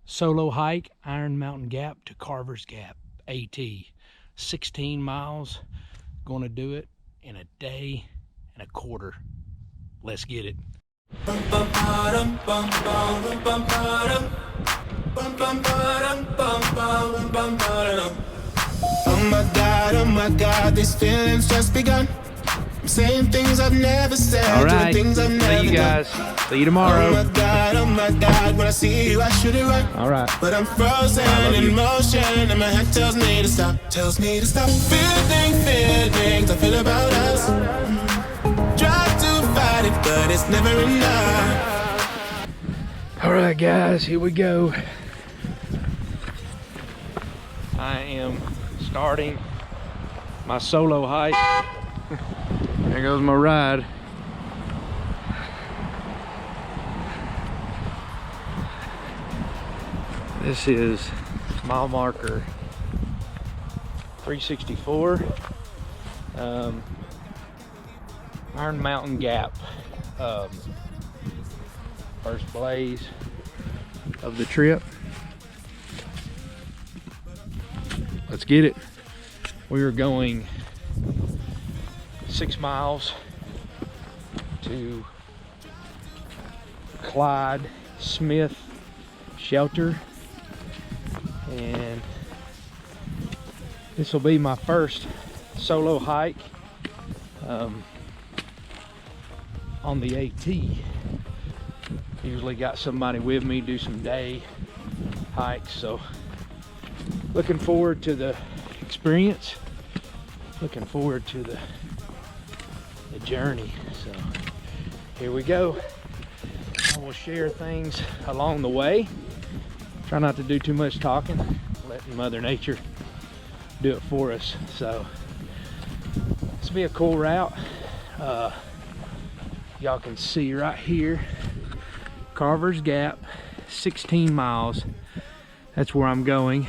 Solo hike, Iron Mountain Gap to Carver's Gap, AT. 16 miles. Gonna do it in a day and a quarter. Let's get it. Oh my God, these feelings just begun. I'm saying things I've never said. All right, things I've never see you guys. See you tomorrow. Oh my God, when I see you, I should it right. All right. But I'm frozen in motion, and my head tells me to stop. Feelings I feel about us. Try to fight it, but it's never enough. All right, guys, here we go. I am starting my solo hike. There goes my ride. This is mile marker 364, Iron Mountain Gap, first blaze of the trip. Let's get it. We are going 6 miles to Clyde Smith shelter, and this will be my first solo hike on the AT. Usually got somebody with me, do some day hikes, so looking forward to the experience, looking forward to the journey. So here we go. I will share things along the way. Try not to do too much talking, letting Mother Nature do it for us. So this will be a cool route. Y'all can see right here, Carver's Gap, 16 miles. That's where I'm going.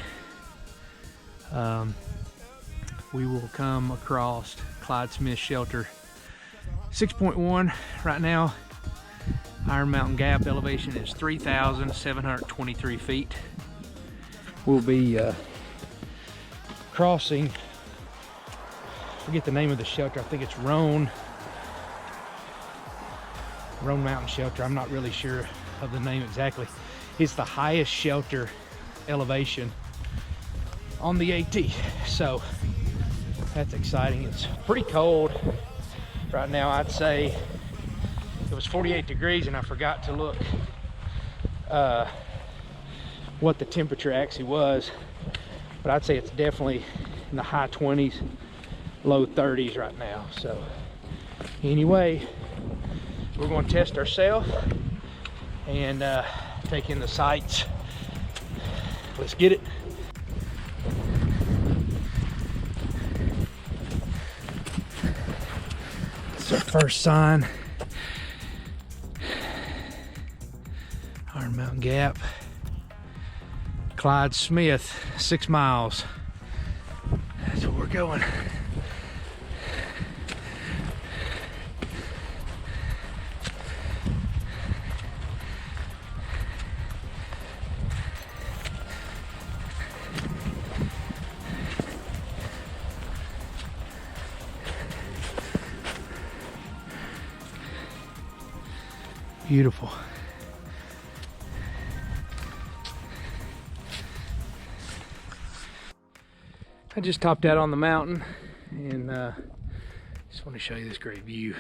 We will come across Clyde Smith shelter. 6.1 right now. Iron Mountain Gap elevation is 3,723 feet. We'll be crossing, forget the name of the shelter, I think it's Roan Mountain Shelter. I'm not really sure of the name exactly. It's the highest shelter elevation on the AT, so that's exciting. It's pretty cold right now. I'd say it was 48 degrees, and I forgot to look what the temperature actually was, but I'd say it's definitely in the high 20s, low 30s right now. So anyway, we're going to test ourselves and take in the sights. Let's get it. It's our first sign. Iron Mountain Gap, Clyde Smith, 6 miles. That's where we're going. Beautiful. I just topped out on the mountain, and just want to show you this great view.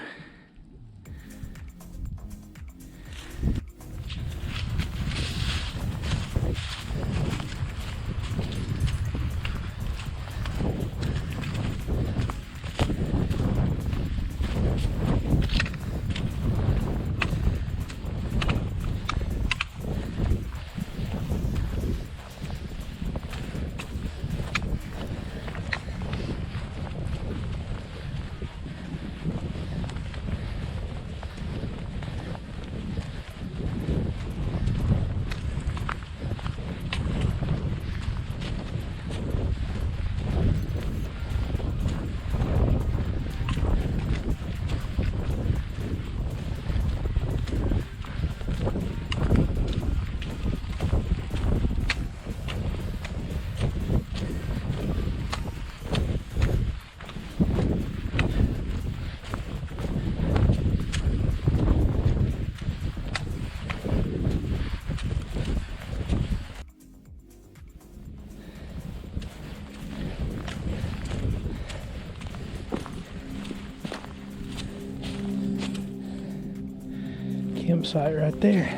campsite right there.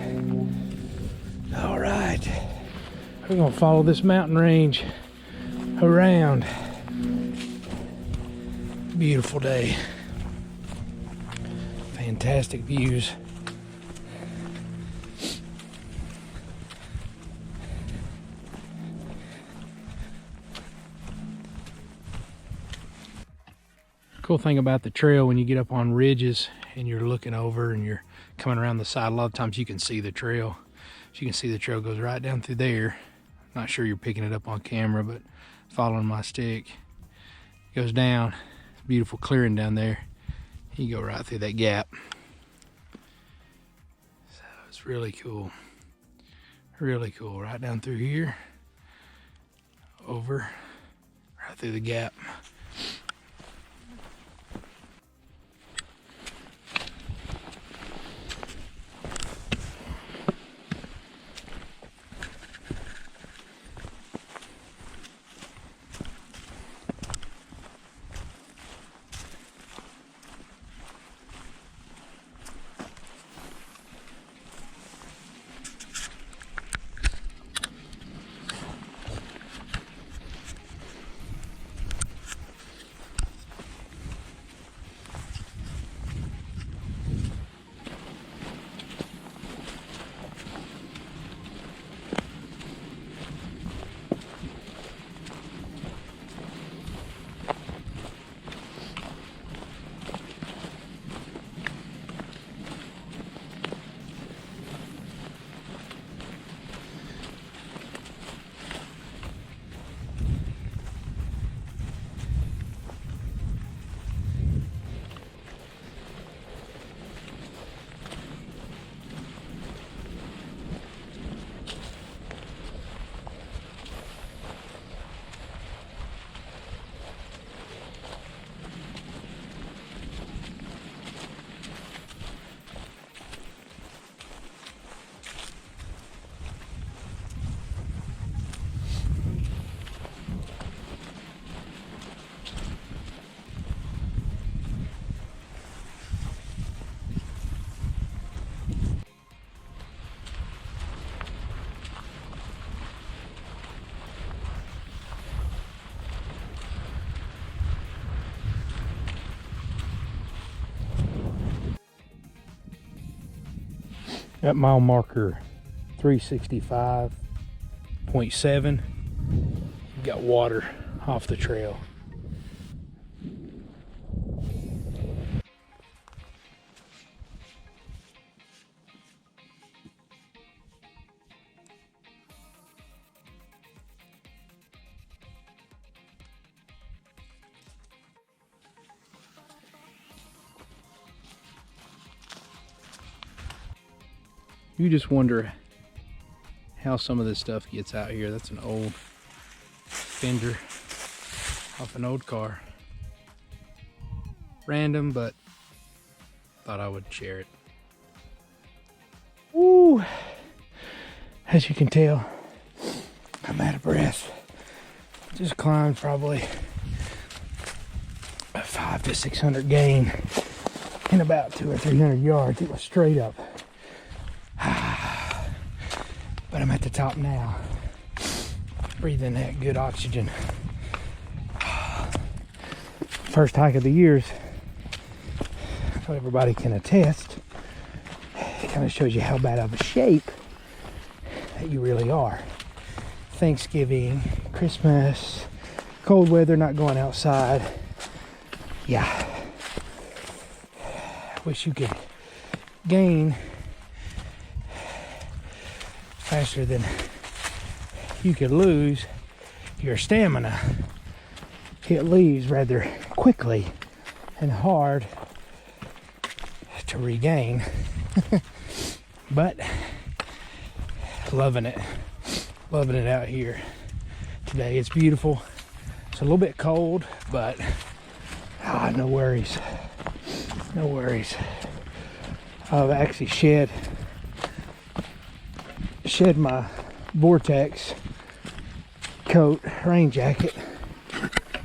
All right, we're gonna follow this mountain range around. Beautiful day. Fantastic views. Cool thing about the trail, when you get up on ridges and you're looking over and you're coming around the side, a lot of times you can see the trail. As you can see, the trail goes right down through there. Not sure you're picking it up on camera, but following my stick, it goes down. Beautiful clearing down there. You go right through that gap. So it's really cool. Really cool. Right down through here, over, right through the gap. At mile marker 365.7, you got water off the trail. You just wonder how some of this stuff gets out here. That's an old fender off an old car. Random, but thought I would share it. Woo! As you can tell, I'm out of breath. Just climbed probably a 500 to 600 gain in about 200 or 300 yards. It was straight up. But I'm at the top now, breathing that good oxygen. First hike of the year, so everybody can attest. It kind of shows you how bad of a shape that you really are. Thanksgiving, Christmas, cold weather, not going outside. Yeah. Wish you could gain faster than you could lose your stamina. It leaves rather quickly and hard to regain. But loving it out here today. It's beautiful. It's a little bit cold, but no worries. No worries. I've actually shed my Vortex coat, rain jacket.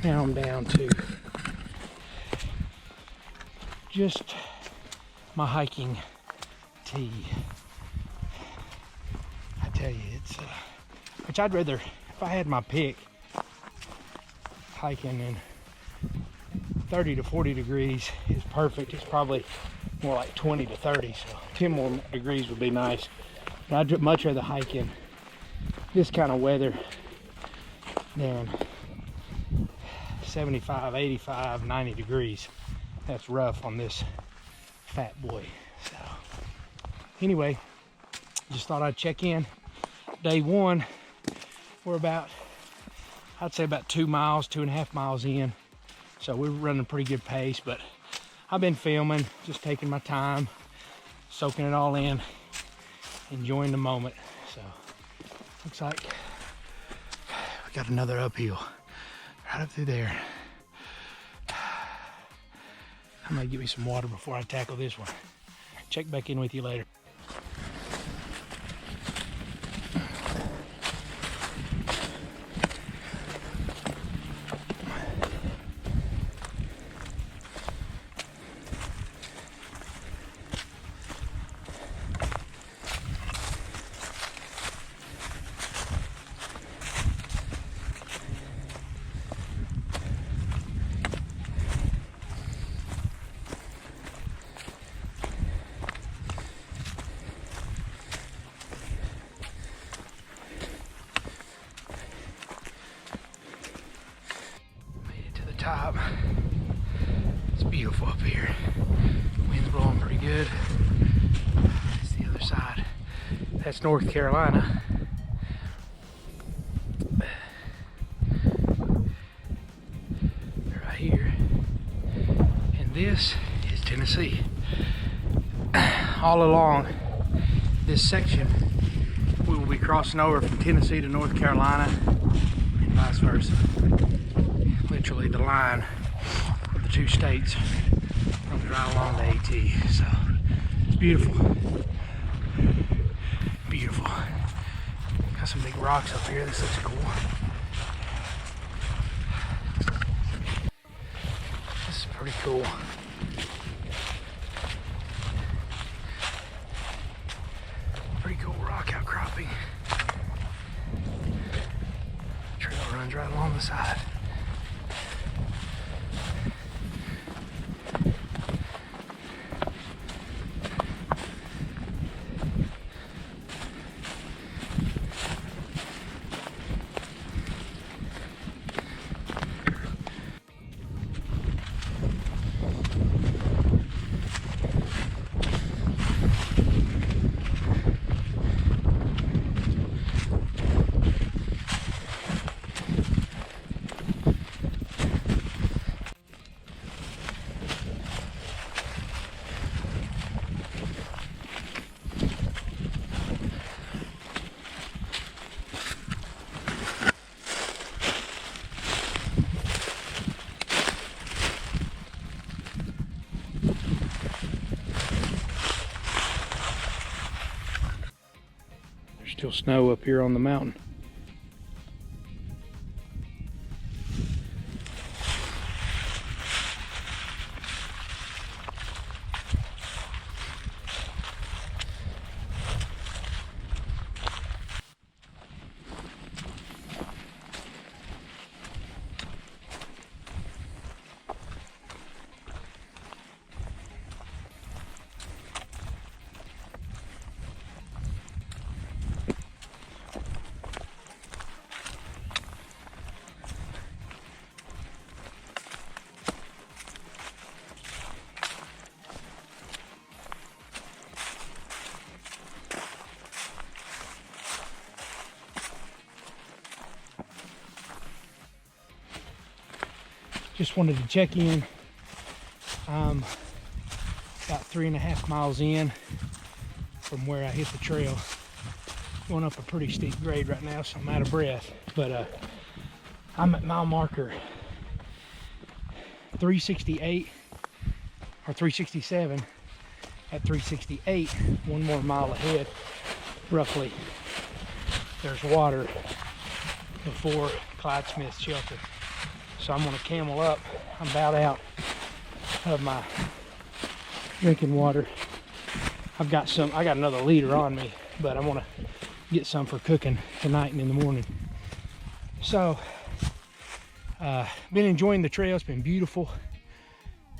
Now I'm down to just my hiking AT. I tell you, it's which I'd rather, if I had my pick, hiking in 30 to 40 degrees is perfect. It's probably more like 20 to 30, so 10 more degrees would be nice. But I'd much rather hike in this kind of weather than 75, 85, 90 degrees. That's rough on this fat boy. So anyway, just thought I'd check in. Day one, we're about, I'd say about 2 miles, 2.5 miles in. So we're running a pretty good pace, but I've been filming, just taking my time, soaking it all in, enjoying the moment. So looks like we got another uphill right up through there. I might get me some water before I tackle this one. Check back in with you later. Top. It's beautiful up here. Wind's blowing pretty good. It's the other side. That's North Carolina. Right here. And this is Tennessee. All along this section, we will be crossing over from Tennessee to North Carolina and vice versa. Literally the line of the two states runs right along the AT. So it's beautiful. Beautiful. Got some big rocks up here. This looks cool. This is pretty cool. Pretty cool rock outcropping. Trail runs right along the side. Still snow up here on the mountain. Just wanted to check in. About 3.5 miles in from where I hit the trail. Going up a pretty steep grade right now, so I'm out of breath. But I'm at mile marker 368 or 367. At 368, one more mile ahead, roughly, there's water before Clyde Smith shelter. So I'm gonna camel up. I'm about out of my drinking water. I got another leader on me, but I want to get some for cooking tonight and in the morning. So, been enjoying the trail. It's been beautiful.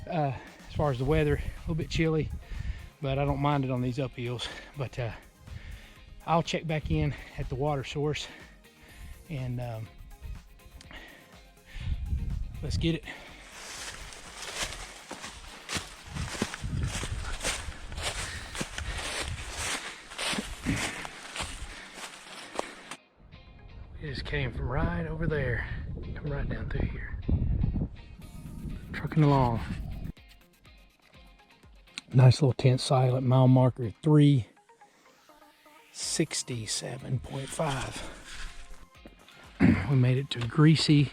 As far as the weather, a little bit chilly, but I don't mind it on these uphills. But I'll check back in at the water source and let's get it. We just came from right over there. Come right down through here. Trucking along. Nice little tent site at mile marker 367.5. We made it to Greasy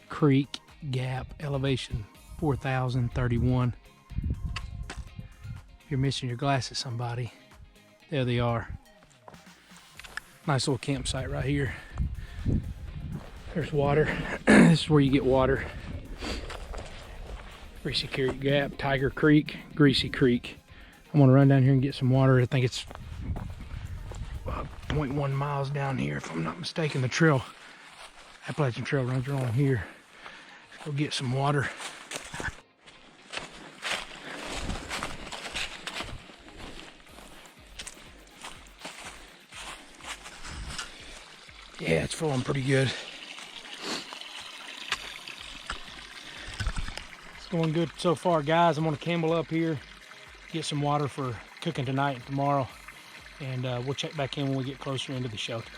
Creek Gap, elevation 4,031. If you're missing your glasses, somebody, there they are. Nice little campsite right here. There's water. This is where you get water. Greasy Creek Gap, Tiger Creek, Greasy Creek. I'm gonna run down here and get some water. I think it's 0.1 miles down here, if I'm not mistaken. The trail, Appalachian Trail, runs along here. Let's go get some water. Yeah, it's flowing pretty good. It's going good so far, guys. I'm gonna camel up here, get some water for cooking tonight and tomorrow, and we'll check back in when we get closer into the shelter.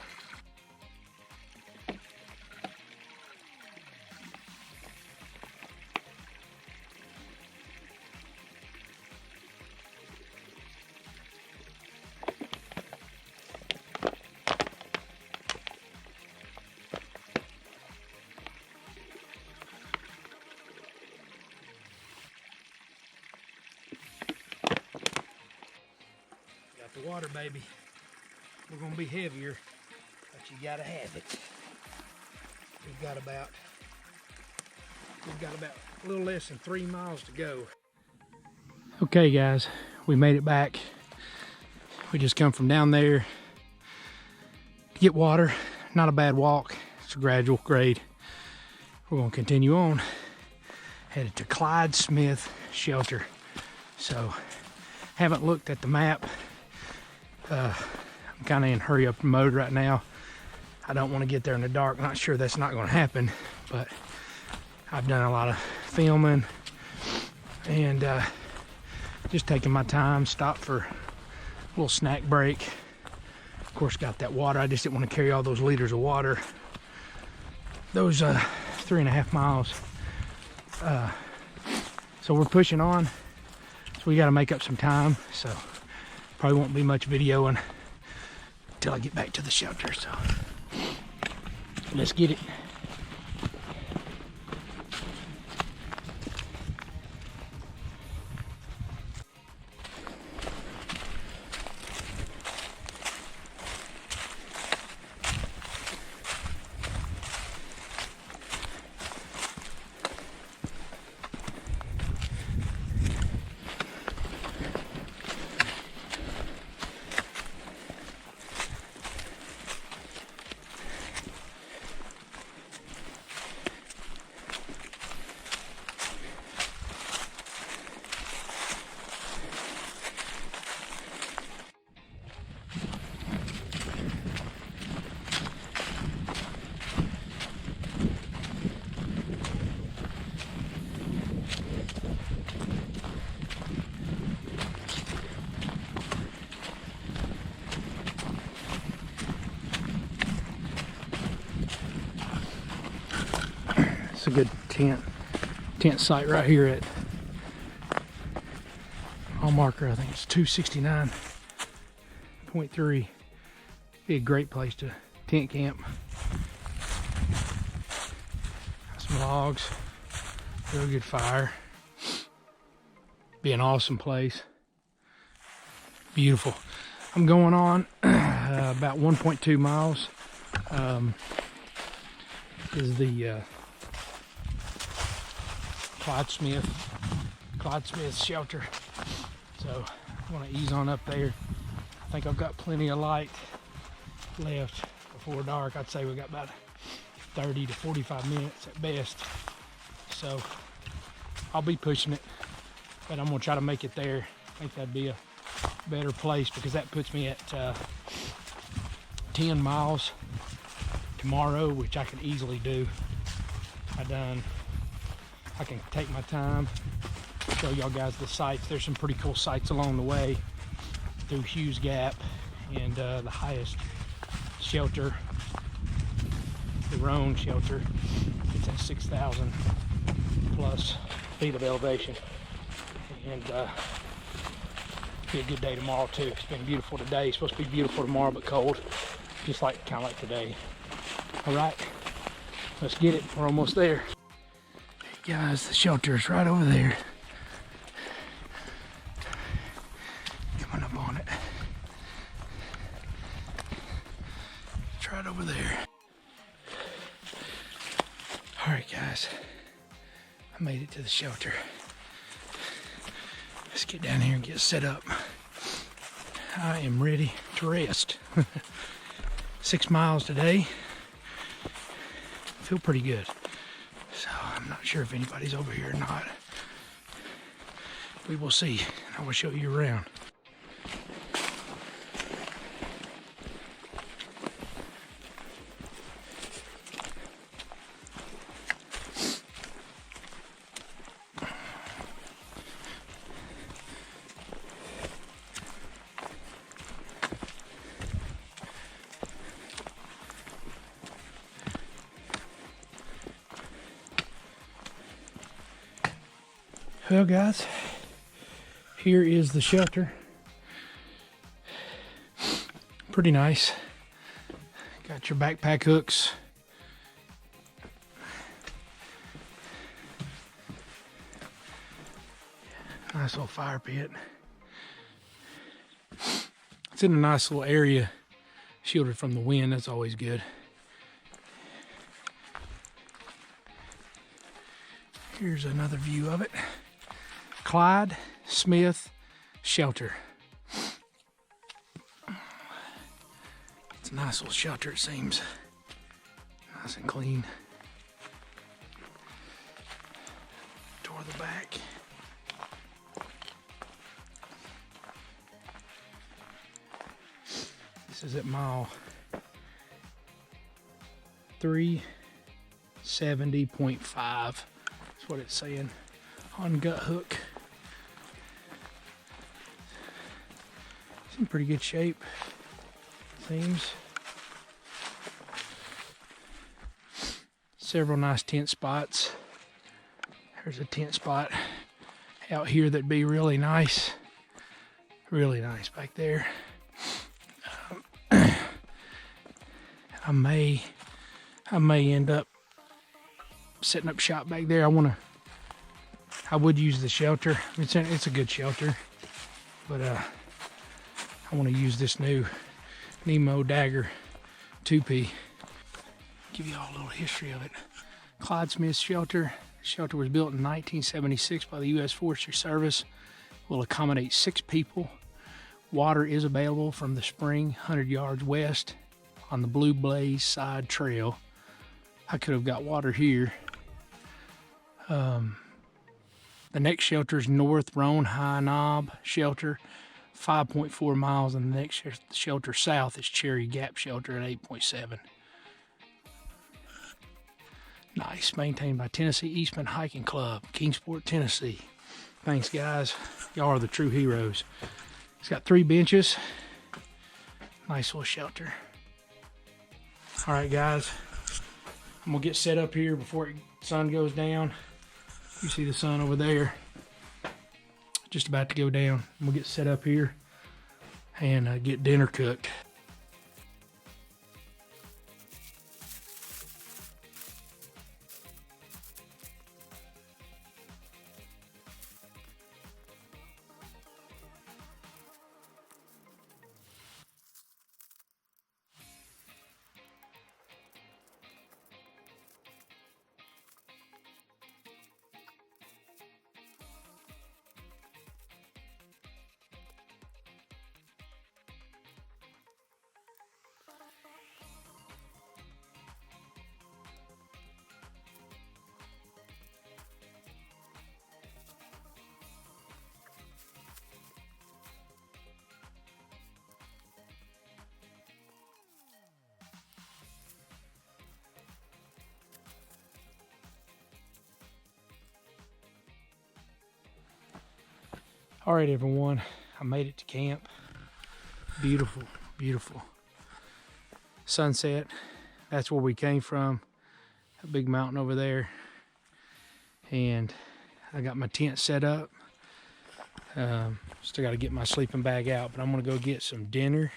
The water, baby. We're gonna be heavier, but you gotta have it. We've got about a little less than 3 miles to go. Okay, guys, we made it back. We just come from down there to get water. Not a bad walk. It's a gradual grade. We're gonna continue on. Headed to Clyde Smith shelter. So, haven't looked at the map. I'm kind of in hurry up mode right now. I don't want to get there in the dark. Not sure that's not going to happen, but I've done a lot of filming and just taking my time. Stopped for a little snack break. Of course, got that water. I just didn't want to carry all those liters of water. Those 3.5 miles. So we're pushing on. So we got to make up some time. So probably won't be much videoing until I get back to the shelter, so let's get it. A good tent site right here at mile marker. I think it's 269.3. Be a great place to tent camp. Got some logs, real good fire. Be an awesome place. Beautiful. I'm going on about 1.2 miles. Is the Clyde Smith shelter. So I want to ease on up there. I think I've got plenty of light left before dark. I'd say we got about 30 to 45 minutes at best. So I'll be pushing it, but I'm gonna try to make it there. I think that'd be a better place because that puts me at 10 miles tomorrow, which I can easily do. I can take my time, show y'all guys the sights. There's some pretty cool sights along the way through Hughes Gap, and the highest shelter, the Roan shelter, it's at 6,000 plus feet of elevation. And be a good day tomorrow too. It's been beautiful today. It's supposed to be beautiful tomorrow, but cold, just like kind of like today. All right, let's get it. We're almost there. Hey guys, the shelter is right over there. Coming up on it. It's right over there. All right, guys, I made it to the shelter. Let's get down here and get set up. I am ready to rest. 6 miles today. Feel pretty good. So I'm not sure if anybody's over here or not. We will see. I will show you around. Well guys, here is the shelter. Pretty nice. Got your backpack hooks. Nice little fire pit. It's in a nice little area, shielded from the wind. That's always good. Here's another view of it. Clyde Smith shelter. It's a nice little shelter, it seems. Nice and clean. Toward the back. This is at mile 370.5. That's what it's saying on Gut Hook. It's in pretty good shape, seems. Several nice tent spots. There's a tent spot out here that'd be really nice back there. I may end up setting up shop back there. I would use the shelter. It's a good shelter, but I want to use this new Nemo Dagger 2P. Give you all a little history of it. Clyde Smith shelter. The shelter was built in 1976 by the U.S. Forestry Service. Will accommodate 6 people. Water is available from the spring 100 yards west on the Blue Blaze Side Trail. I could have got water here. The next shelter is North Roan High Knob shelter, 5.4 miles, and the next shelter south is Cherry Gap shelter at 8.7. Nice, maintained by Tennessee Eastman Hiking Club, Kingsport, Tennessee. Thanks, guys. Y'all are the true heroes. It's got 3 benches. Nice little shelter. All right, guys. I'm gonna get set up here before the sun goes down. You see the sun over there. Just about to go down. I'm gonna get set up here and get dinner cooked. All right, everyone, I made it to camp. Beautiful, beautiful sunset. That's where we came from, a big mountain over there. And I got my tent set up. Still got to get my sleeping bag out, but I'm gonna go get some dinner.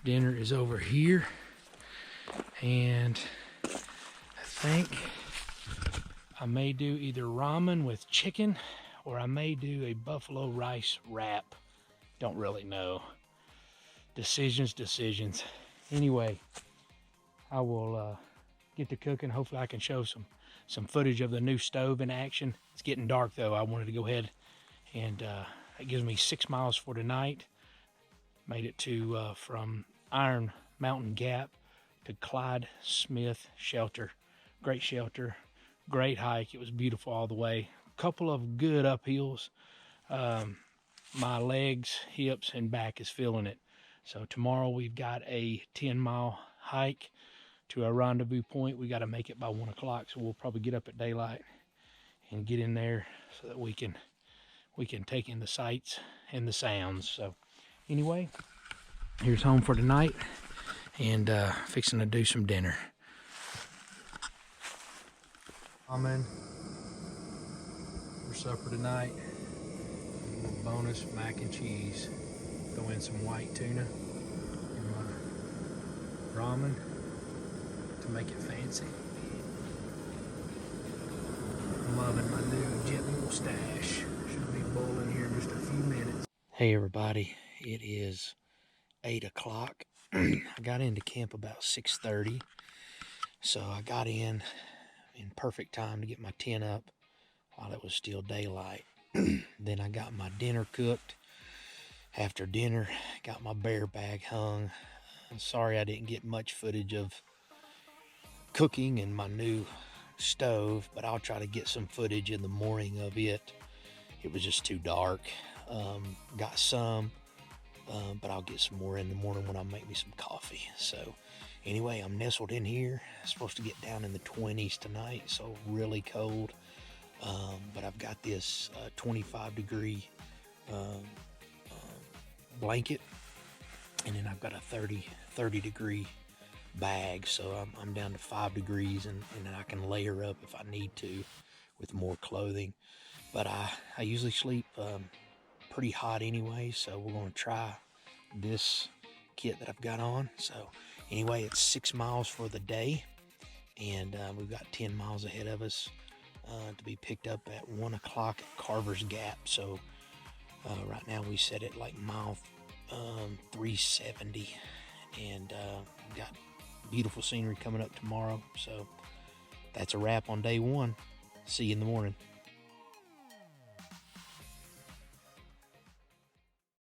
Dinner is over here. And I think I may do either ramen with chicken or I may do a buffalo rice wrap. Don't really know. Decisions. Anyway, I will get to cooking. Hopefully I can show some footage of the new stove in action. It's getting dark though. I wanted to go ahead and it gives me 6 miles for tonight. Made it to from Iron Mountain Gap to Clyde Smith shelter. Great shelter, great hike. It was beautiful all the way. Couple of good uphills. My legs, hips, and back is feeling it. So tomorrow we've got a 10-mile hike to a rendezvous point. We got to make it by 1 o'clock, so we'll probably get up at daylight and get in there so that we can take in the sights and the sounds. So anyway, here's home for tonight, and fixing to do some dinner. Ramen for supper tonight. A little bonus mac and cheese. Throw in some white tuna in my ramen to make it fancy. I'm loving my new jet mustache. Should be boiling here in just a few minutes. Hey everybody, it is 8 o'clock. I got into camp about 6:30, so I got in perfect time to get my tent up while it was still daylight. Then I got my dinner cooked. After dinner, got my bear bag hung. I'm sorry I didn't get much footage of cooking in my new stove, but I'll try to get some footage in the morning of it. It was just too dark. Got some, but I'll get some more in the morning when I make me some coffee. So anyway, I'm nestled in here. I'm supposed to get down in the 20s tonight, so really cold. But I've got this 25-degree blanket, and then I've got a 30-degree bag, so I'm down to 5 degrees, and I can layer up if I need to with more clothing. But I usually sleep pretty hot anyway, so we're going to try this kit that I've got on. So anyway, it's 6 miles for the day, and we've got 10 miles ahead of us to be picked up at 1 o'clock at Carver's Gap. So right now we set it like mile 370, and we've got beautiful scenery coming up tomorrow. So that's a wrap on day one. See you in the morning.